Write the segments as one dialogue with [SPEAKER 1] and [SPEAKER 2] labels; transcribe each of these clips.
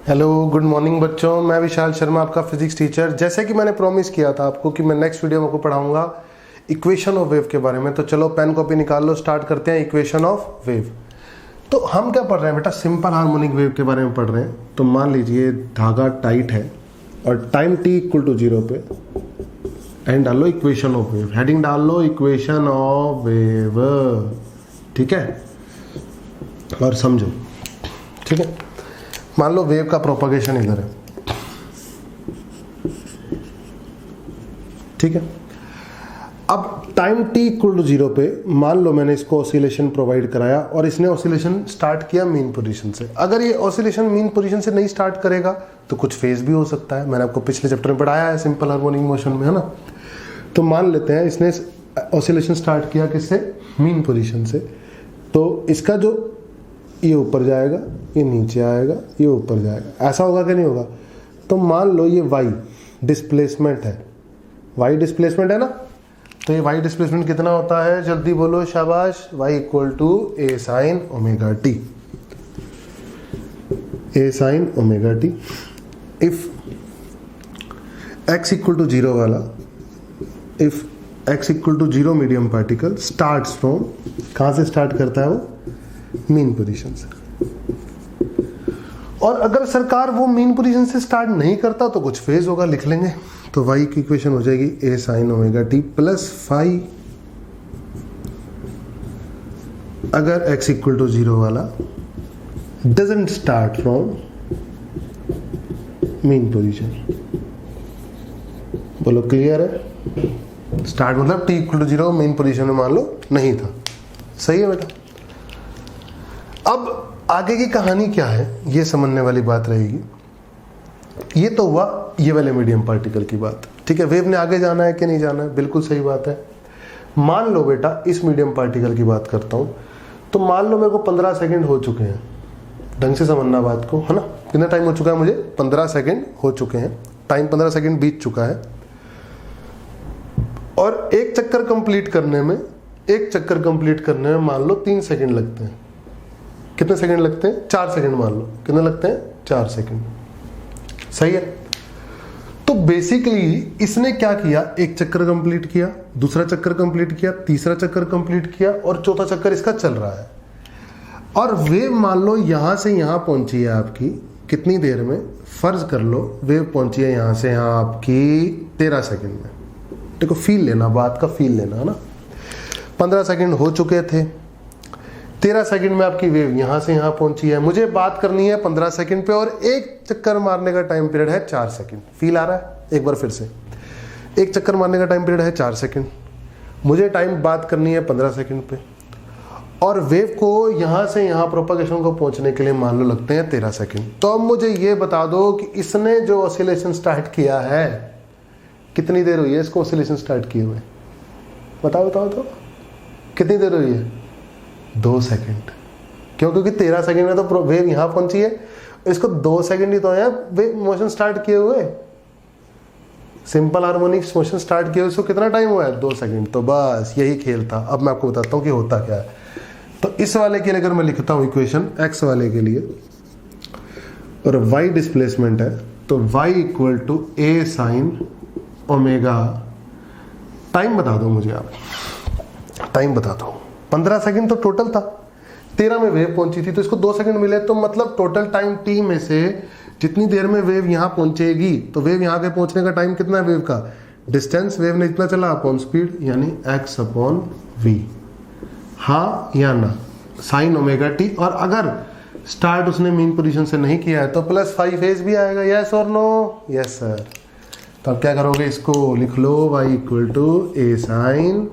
[SPEAKER 1] Hello good morning बच्चों, मैं विशाल शर्मा आपका फिजिक्स टीचर। जैसे कि मैंने प्रॉमिस किया था आपको कि मैं नेक्स्ट वीडियो में आपको पढ़ाऊंगा इक्वेशन ऑफ वेव के बारे में। तो चलो पेन कॉपी निकाल लो, स्टार्ट करते हैं इक्वेशन ऑफ वेव। तो हम क्या पढ़ रहे हैं बेटा, सिंपल हार्मोनिक वेव के बारे में पढ़ रहे हैं। तो मान लीजिए धागा टाइट है और टाइम t इक्वल टू 0 पे एंड डाल लो इक्वेशन ऑफ वेव, हेडिंग डाल लो इक्वेशन ऑफ वेव, ठीक है। और समझो, ठीक है। मान लो वेव का प्रोपगेशन इधर है, ठीक है। अब टाइम t इक्वल टू 0 पे मान लो मैंने इसको ऑसिलेशन प्रोवाइड कराया और इसने ऑसिलेशन स्टार्ट किया मीन पोजीशन से। अगर ये ऑसिलेशन मीन पोजीशन से नहीं स्टार्ट करेगा तो कुछ फेज भी हो सकता है, मैंने आपको पिछले चैप्टर में पढ़ाया है सिंपल हार्मोनिक मोशन में, है ना। तो मान लेते हैं इसने ऑसिलेशन स्टार्ट किया किससे, मीन पोजीशन से। तो इसका जो ये ऊपर जाएगा, ये नीचे आएगा, ये ऊपर जाएगा, ऐसा होगा कि नहीं होगा। तो मान लो ये y डिस्प्लेसमेंट है, y डिस्प्लेसमेंट है ना। तो ये y डिस्प्लेसमेंट कितना होता है, जल्दी बोलो शाबाश। y equal to a sine omega t, a sine omega t। If x equal to 0 वाला, if x equal to 0 medium particle starts from, कहाँ से स्टार्ट करता है वो, मीन पोजीशन से। और अगर सरकार वो मीन पोजीशन से स्टार्ट नहीं करता तो कुछ फेज होगा, लिख लेंगे। तो y की इक्वेशन हो जाएगी a sine omega t plus phi अगर x इक्वल टू 0 वाला doesn't start from mean position. बोलो क्लियर है। स्टार्ट मतलब t equal to 0 mean position में मान लो नहीं था, सही है बेटा। अब आगे की कहानी क्या है ये समझने वाली बात रहेगी। ये तो हुआ ये वाले मीडियम पार्टिकल की बात, ठीक है। वेव ने आगे जाना है कि नहीं जाना है, बिल्कुल सही बात है। मान लो बेटा इस मीडियम पार्टिकल की बात करता हूं। तो मान लो मेरे को 15 सेकंड हो चुके हैं, ढंग से समझना बात को, है ना। कितना टाइम हो चुका है मुझे, 15 सेकंड हो चुके हैं, टाइम 15 सेकंड बीत चुका है। और एक चक्कर कंप्लीट करने में मान लो 3 सेकंड लगते हैं। कितने सेकंड लगते हैं, 4 सेकंड मान लो। कितने लगते हैं, 4 सेकंड, सही है। तो बेसिकली इसने क्या किया, एक चक्कर कंप्लीट किया, दूसरा चक्कर कंप्लीट किया, तीसरा चक्कर कंप्लीट किया और चौथा चक्कर इसका चल रहा है। और वेव मान लो यहां से यहां पहुंची है आपकी कितनी देर में, फर्ज कर लो वेव पहुंची है यहां से यहां आपकी 13 सेकंड में। देखो फील लेना, बात का फील लेना, है ना। 15 सेकंड हो चुके थे, 13 सेकंड में आपकी वेव यहां से यहां पहुंची है। मुझे बात करनी है 15 सेकंड पे और एक चक्कर मारने का टाइम पीरियड है 4 सेकंड। फील आ रहा है, एक बार फिर से, एक चक्कर मारने का टाइम पीरियड है 4 सेकंड। मुझे टाइम बात करनी है 15 सेकंड पे और वेव को यहां से यहां प्रोपगेशन को पहुंचने के लिए मान लो लगते हैं 13 सेकंड। तो अब मुझे ये बता दो कि इसने जो ऑसिलेशन स्टार्ट किया है कितनी देर हुई है इसको ऑसिलेशन स्टार्ट किए हुए, बताओ तो कितनी देर हुई है, 2 सेकंड। क्यों, क्योंकि 13 सेकंड में तो वेव यहां पहुंची है, इसको 2 सेकंड ही तो है वेव मोशन स्टार्ट किए हुए, सिंपल हार्मोनिक मोशन स्टार्ट किए हुए। इसको कितना टाइम हुआ है, 2 सेकंड। तो बस यही खेल था। अब मैं आपको बताता हूं कि होता क्या है। तो इस वाले के लिए अगर मैं लिखता हूं इक्वेशन x वाले के लिए और y डिस्प्लेसमेंट है, तो y equal to a sine omega, time बता दो मुझे आप, टाइम बता दो। 15 सेकंड तो टोटल था, 13 में वेव पहुंची थी तो इसको 2 सेकंड मिले। तो मतलब टोटल टाइम t में से जितनी देर में वेव यहां पहुंचेगी, तो वेव यहां के पहुंचने का टाइम कितना है, वेव का डिस्टेंस, वेव ने इतना चला अपॉन स्पीड, यानी x अपॉन v। हाँ या ना, साइन ओमेगा t। और अगर स्टार्ट उसने मीन पोजीशन से नहीं किया है तो प्लस 5 फेज भी आएगा, यस और नो, यस सर। तो अब क्या करोगे, इसको लिख लो y equal to a sine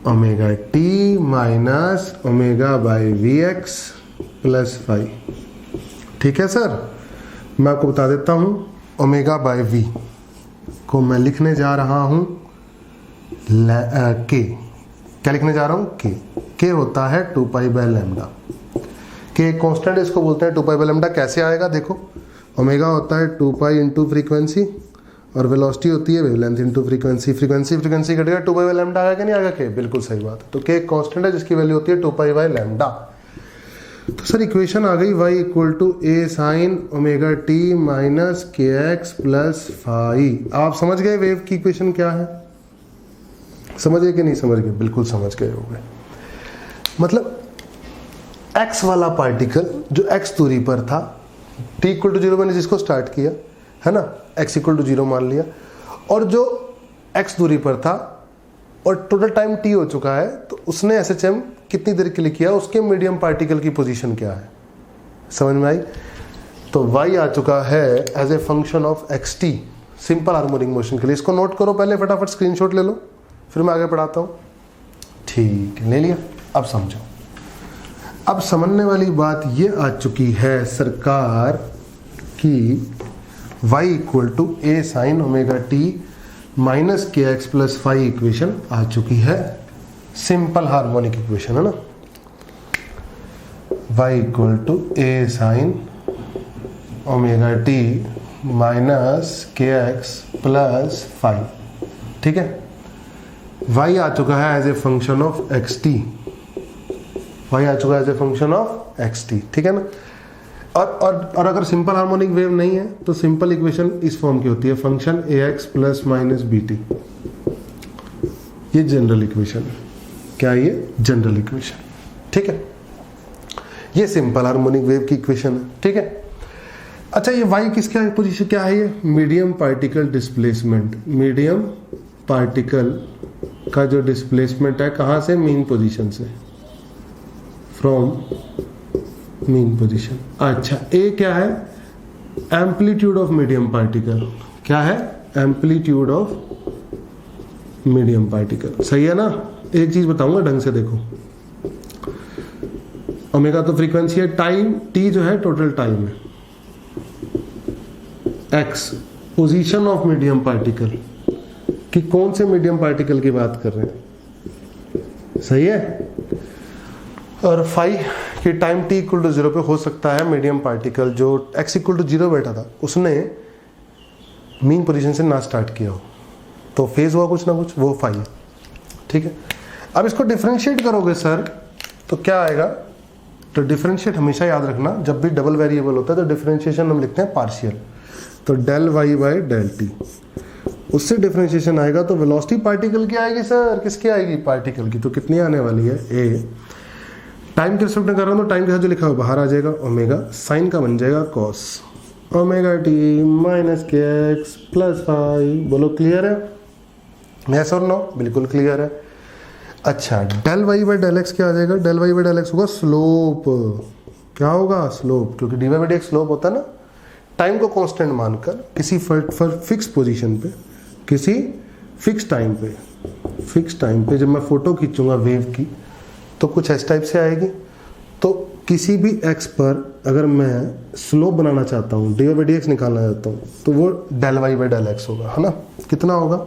[SPEAKER 1] omega t minus omega by v x plus 5, ठीक है सर। मैं आपको बता देता हूं, ओमेगा बाई वी को मैं लिखने जा रहा हूं के, क्या लिखने जा रहा हूं, के होता है 2 पाई बाय लैम्डा। के कांस्टेंट इसको बोलते हैं 2 पाई बाय लैम्डा। कैसे आएगा देखो, ओमेगा होता है 2 पाई इंटू फ्रीक्वेंसी और वेलोसिटी होती है वेवलेंथ इनटू फ्रीक्वेंसी। फ्रीक्वेंसी घटेगा 2 पाई बाय लैम्डा आएगा कि नहीं आएगा के, बिल्कुल सही बात है। तो के एक कांस्टेंट है जिसकी वैल्यू होती है 2 पाई बाय लैम्डा। तो सर इक्वेशन आ गई y equal to a sine omega t minus k x plus phi. आप समझ गए वेव की इक्वेशन क्या है? समझ गए कि नहीं समझ गए? बिल्कुल समझ गए होंगे। मतलब x वाला पार्टिकल जो x दूरी पर था, t इक्वल टू 0 मैंने जिसको स्टार्ट किया है ना, x इक्वल टू 0 मान लिया, और जो x दूरी पर था और टोटल टाइम t हो चुका है, तो उसने SHM कितनी देर के लिए किया, उसके मीडियम पार्टिकल की पोजीशन क्या है? समझ में आई? तो y आ चुका है as a function of xt simple harmonic motion के लिए। इसको नोट करो पहले, फटाफट स्क्रीनशॉट ले लो, फिर मैं आगे पढ़ाता हूँ। ठीक है, ले लिया? अब समझो। अब समझने वाली बात ये आ चुकी है सरकार कि y equal to a sine omega t minus k x plus phi equation आ चुकी है, सिंपल हार्मोनिक इक्वेशन है ना। y equal to a sine omega t minus k x plus phi. ठीक है, y आ चुका है as a function of x t, y आ चुका है as a function of x t. ठीक है ना। और अगर सिंपल हार्मोनिक वेव नहीं है तो सिंपल इक्वेशन इस फॉर्म की होती है, function A X plus minus B T. ये जनरल इक्वेशन है। क्या ये? General equation. ठीक है, ये सिंपल हार्मोनिक वेव की इक्वेशन है। ठीक है। अच्छा, ये y किसका पोजीशन क्या है? ये medium particle displacement. Medium particle का जो डिस्प्लेसमेंट है, कहां से? मीन पोजीशन से, फ्रॉम मीन पोजीशन। अच्छा, ए क्या है? Amplitude of medium particle. क्या है? Amplitude of medium particle. सही है ना। एक चीज बताऊंगा ढंग से देखो, ओमेगा तो फ्रीक्वेंसी है, टाइम टी जो है टोटल टाइम है, x position of medium particle, कि कौन से मीडियम पार्टिकल की बात कर रहे हैं। सही है। और फाई कि टाइम t इक्वल टू 0 पे हो सकता है मीडियम पार्टिकल जो x इक्वल टू 0 बैठा था उसने मीन पोजीशन से ना स्टार्ट किया हो, तो फेज हुआ कुछ ना कुछ, वो फाई है। ठीक है। अब इसको डिफरेंशिएट करोगे सर तो क्या आएगा? तो डिफरेंशिएट हमेशा याद रखना, जब भी डबल वेरिएबल होता है तो डिफरेंशिएशन हम लिखते हैं पार्शियल। तो del y by del t, उससे डिफरेंशिएशन आएगा तो वेलोसिटी पार्टिकल की आएगी सर। किसकी आएगी? पार्टिकल की। तो कितनी आने वाली है? ए। टाइम के रिस्पेक्ट में कर रहा हूँ तो टाइम के साथ जो लिखा हुआ बाहर आ जाएगा, ओमेगा साइन का बन जाएगा cos omega t minus k x plus phi. बोलो क्लियर है? यस और नो? बिल्कुल क्लियर है। अच्छा, del y by del x क्या आ जाएगा? Del y by del x होगा स्लोप। क्या होगा? स्लोप, क्योंकि d y by d x slope होता है ना। टाइम को कांस्टेंट मानकर किसी फिक्स पोजीशन पे, किसी फिक्स टाइम पे जब मैं फोटो खींचूंगा वेव की तो कुछ इस टाइप से आएगी। तो किसी भी x पर अगर मैं स्लोप बनाना चाहता हूँ, d y by d x निकालना चाहता हूँ, तो वो del y by del x होगा, है ना। कितना होगा?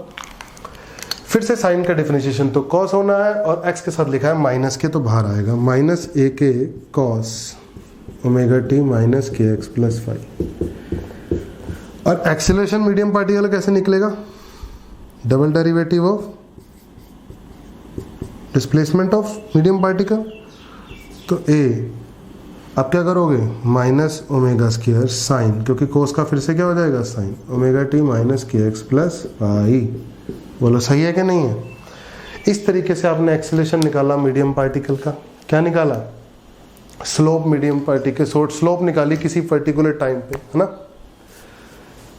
[SPEAKER 1] फिर से साइन का डिफरेंशिएशन तो कॉस होना है, और x के साथ लिखा है माइनस के, तो बाहर आएगा माइनस ए के cos omega t minus k x plus five. और एक्सेलरेशन मीडियम पार्टिकल कैसे निकलेगा? Double derivative of displacement of medium particle. तो ए, अब क्या करोगे? माइनस ओमेगा स्क्वायर साइन, क्योंकि कोस का फिर से क्या हो जाएगा? Sign omega t minus k x plus Y. बोलो सही है कि नहीं है? इस तरीके से आपने एक्सेलरेशन निकाला मीडियम पार्टिकल का। क्या निकाला? Slope medium particle, short slope निकाली किसी पर्टिकुलर टाइम पे, है ना।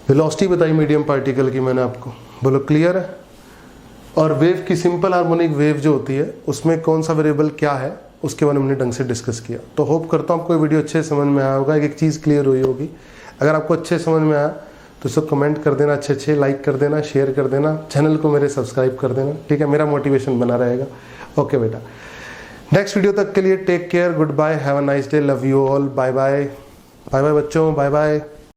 [SPEAKER 1] वेलोसिटी बताई मीडियम पार्टिकल की मैंने आपको। बोलो क्लियर है? और वेव की सिंपल हार्मोनिक वेव जो होती है उसमें कौन सा वेरिएबल क्या है उसके बारे में हमने ढंग से डिस्कस किया। तो होप करता हूँ आपको वीडियो अच्छे समझ में आया होगा, एक चीज़ क्लियर हुई होगी। अगर आपको अच्छे समझ में आया तो सब कमेंट कर देना, अच्छे लाइक कर देना, शेयर कर देना, चैनल को मेरे सब्सक्राइब कर देना। ठीक है, मेरा मोटिवेशन बना रहेगा। ओके बेटा, नेक्स्ट वीडियो तक के लिए take care, good bye, have a nice day, love you all, bye bye. Bye bye बच्चों, बाय बाय।